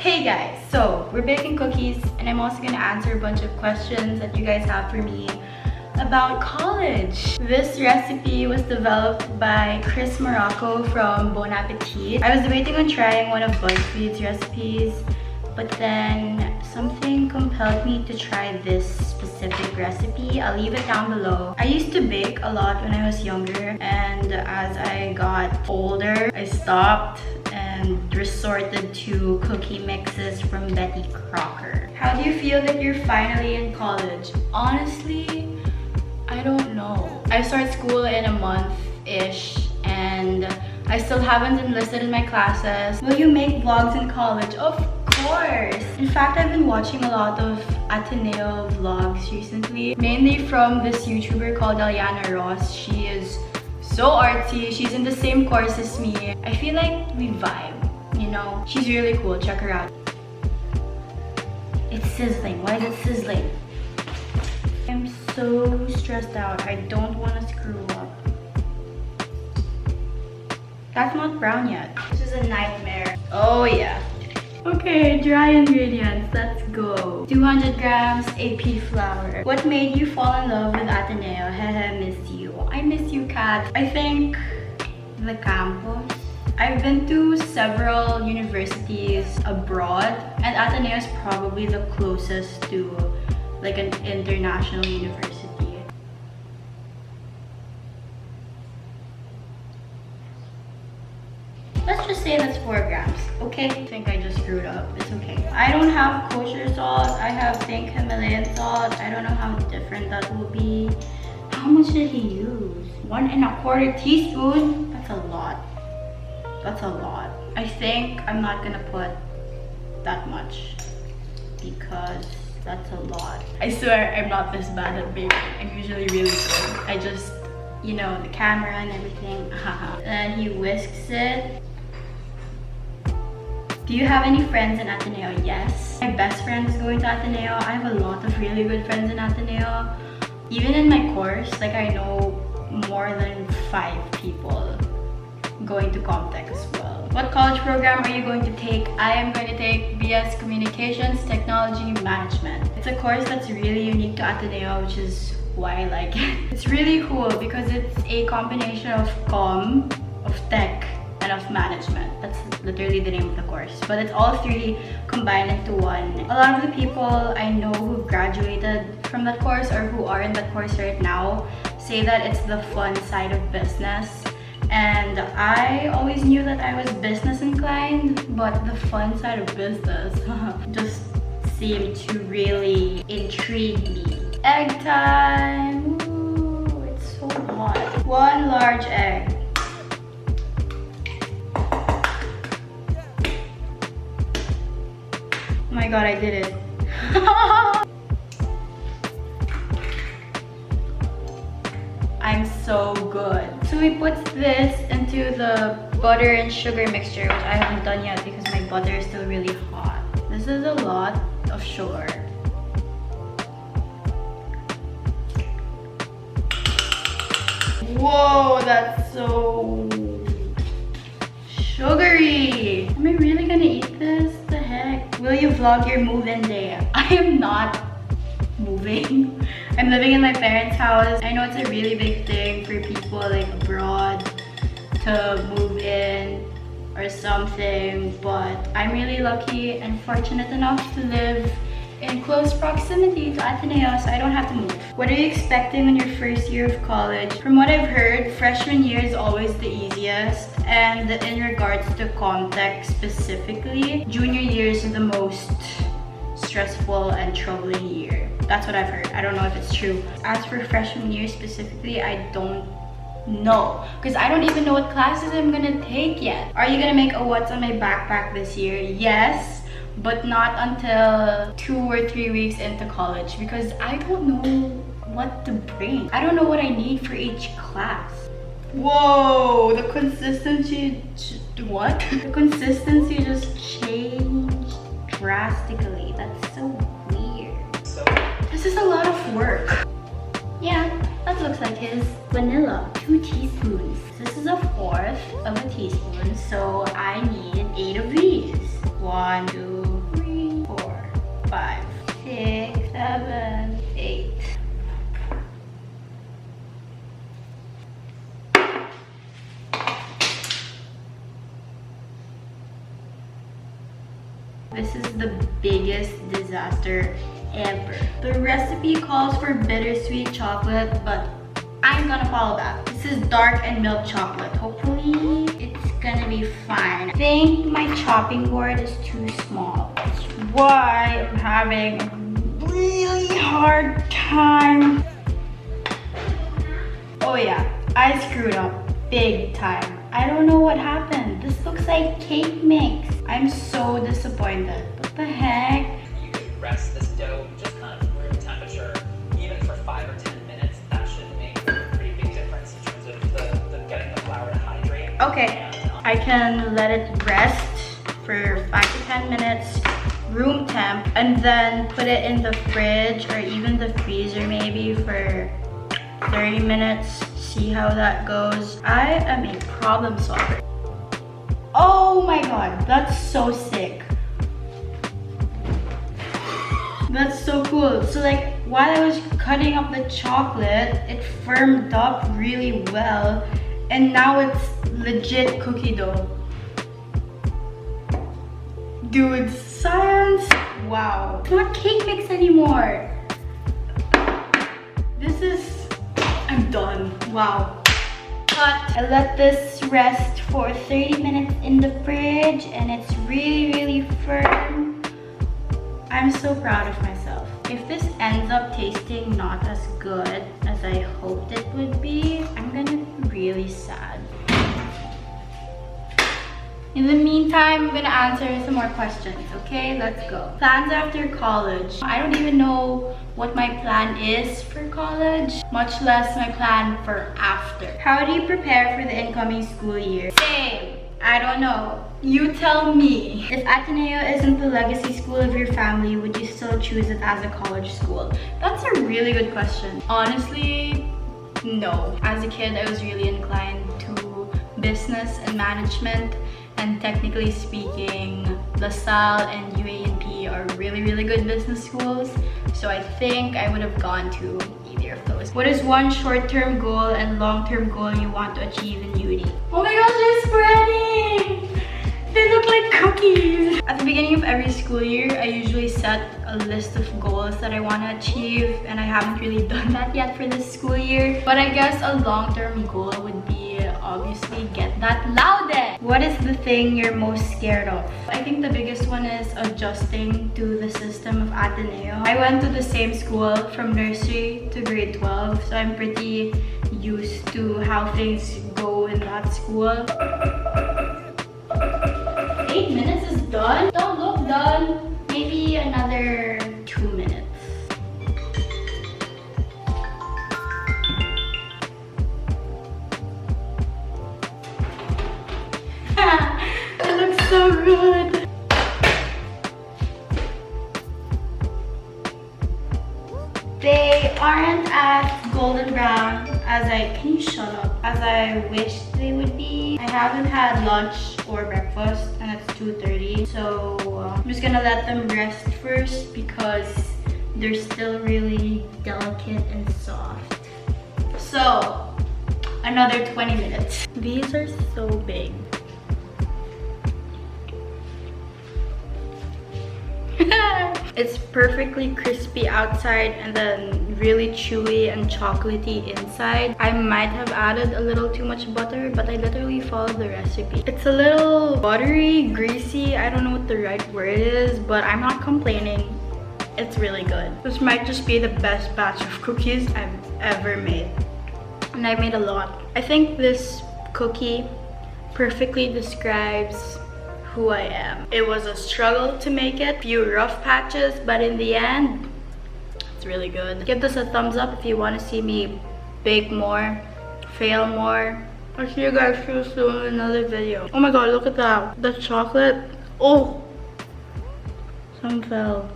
Hey guys, so we're baking cookies and I'm also gonna answer a bunch of questions that you guys have for me about college. This recipe was developed by Chris Morocco from Bon Appetit. I was debating on trying one of BuzzFeed's recipes, but then something compelled me to try this specific recipe. I'll leave it down below. I used to bake a lot when I was younger, and as I got older, I stopped and resorted to cookie mixes from Betty Crocker. How do you feel that you're finally in college? Honestly, I don't know. I start school in a month-ish and I still haven't enlisted in my classes. Will you make vlogs in college? Of course! In fact, I've been watching a lot of Ateneo vlogs recently, mainly from this YouTuber called Aliana Ross. She is so artsy. She's in the same course as me. I feel like we vibe, you know? She's really cool. Check her out. It's sizzling. Why is it sizzling? I'm so stressed out. I don't want to screw up. That's not brown yet. This is a nightmare. Oh yeah. Okay, dry ingredients. Let's go. 200 grams AP flour. What made you fall in love with Ateneo? Hehe, miss you. I miss you, Kat. I think the campus. I've been to several universities abroad, and Ateneo is probably the closest to like an international university. Let's just say that's 4 grams, okay? I think I just screwed up. It's okay. I don't have kosher salt. I have pink Himalayan salt. I don't know how different that will be. How much did he use? 1¼ teaspoon? That's a lot. That's a lot. I think I'm not gonna put that much because that's a lot. I swear I'm not this bad at baking. I'm usually really good. I just, you know, the camera and everything. And he whisks it. Do you have any friends in Ateneo? Yes. My best friend is going to Ateneo. I have a lot of really good friends in Ateneo. Even in my course, like I know more than 5 people going to Comtech as well. What college program are you going to take? I am going to take BS Communications Technology Management. It's a course that's really unique to Ateneo, which is why I like it. It's really cool because it's a combination of comm, of tech, and of management. That's literally the name of the course. But it's all 3 combined into one. A lot of the people I know who graduated from that course or who are in that course right now say that it's the fun side of business. And I always knew that I was business inclined, but the fun side of business just seemed to really intrigue me. Egg time! Ooh, it's so hot. 1 large egg. Oh my god, I did it. I'm so good. So he puts this into the butter and sugar mixture, which I haven't done yet because my butter is still really hot. This is a lot of sugar. Whoa, that's so sugary. Am I really gonna eat this? The heck? Will you vlog your move-in day? I am not moving. I'm living in my parents' house. I know it's a really big thing for people like abroad to move in or something, but I'm really lucky and fortunate enough to live in close proximity to Ateneo, so I don't have to move. What are you expecting in your first year of college? From what I've heard, freshman year is always the easiest, and in regards to Comtech specifically, junior year is the most stressful and troubling year. That's what I've heard. I don't know if it's true. As for freshman year specifically, I don't know, because I don't even know what classes I'm gonna take yet. Are you gonna make a what's on my backpack this year? Yes, but not until 2 or 3 weeks into college because I don't know what to bring. I don't know what I need for each class. Whoa, the consistency, what? The consistency just changed drastically. That's so weird. This is a lot of work. Yeah, that looks like his. Vanilla, 2 teaspoons. This is 1/4 of a teaspoon, so I need 8 of these. 1, 2, 5, 6, 7, 8. This is the biggest disaster ever. The recipe calls for bittersweet chocolate, but I'm gonna follow that. This is dark and milk chocolate. Hopefully it's gonna be fine. I think my chopping board is too small. That's why I'm having a really hard time. Oh yeah, I screwed up big time. I don't know what happened. This looks like cake mix. I'm so disappointed. What the heck? You could rest this dough just kind of room temperature, even for 5 or 10 minutes. That should make a pretty big difference in terms of the getting the flour to hydrate. Okay, I can let it rest for 5 to 10 minutes, room temp, and then put it in the fridge or even the freezer maybe for 30 minutes. See how that goes. I am a problem solver. Oh my god, that's so sick. That's so cool. So like while I was cutting up the chocolate, it firmed up really well, and now it's legit cookie dough. Dude, science! Wow. It's not cake mix anymore. This is... I'm done. Wow. But I let this rest for 30 minutes in the fridge and it's really firm. I'm so proud of myself. If this ends up tasting not as good as I hoped it would be, I'm gonna be really sad. In the meantime, I'm gonna answer some more questions, okay? Let's go. Plans after college. I don't even know what my plan is for college, much less my plan for after. How do you prepare for the incoming school year? Same. I don't know. You tell me. If Ateneo isn't the legacy school of your family, would you still choose it as a college school? That's a really good question. Honestly, no. As a kid, I was really inclined to business and management. And technically speaking, LaSalle and UANP are really good business schools. So I think I would have gone to either of those. What is one short-term goal and long-term goal you want to achieve in uni? Oh my gosh, they're spreading! They look like cookies! At the beginning of every school year, I usually set a list of goals that I want to achieve, and I haven't really done that yet for this school year. But I guess a long-term goal would be obviously get that loudest. What is the thing you're most scared of? I think the biggest one is adjusting to the system of Ateneo. I went to the same school from nursery to grade 12, so I'm pretty used to how things go in that school. 8 minutes is done? Don't look done. Maybe another 2 minutes. It looks so good. They aren't as golden brown as can you shut up? As I wish they would be. I haven't had lunch or breakfast and it's 2:30. So I'm just gonna let them rest first because they're still really delicate and soft. So another 20 minutes. These are so big. It's perfectly crispy outside and then really chewy and chocolatey inside. I might have added a little too much butter, but I literally followed the recipe. It's a little buttery, greasy. I don't know what the right word is, but I'm not complaining. It's really good. This might just be the best batch of cookies I've ever made. And I made a lot. I think this cookie perfectly describes who I am. It was a struggle to make it, few rough patches, but in the end, it's really good. Give this a thumbs up if you want to see me bake more, fail more. I'll see you guys real soon in another video. Oh my god, look at that. The chocolate. Oh, some fell.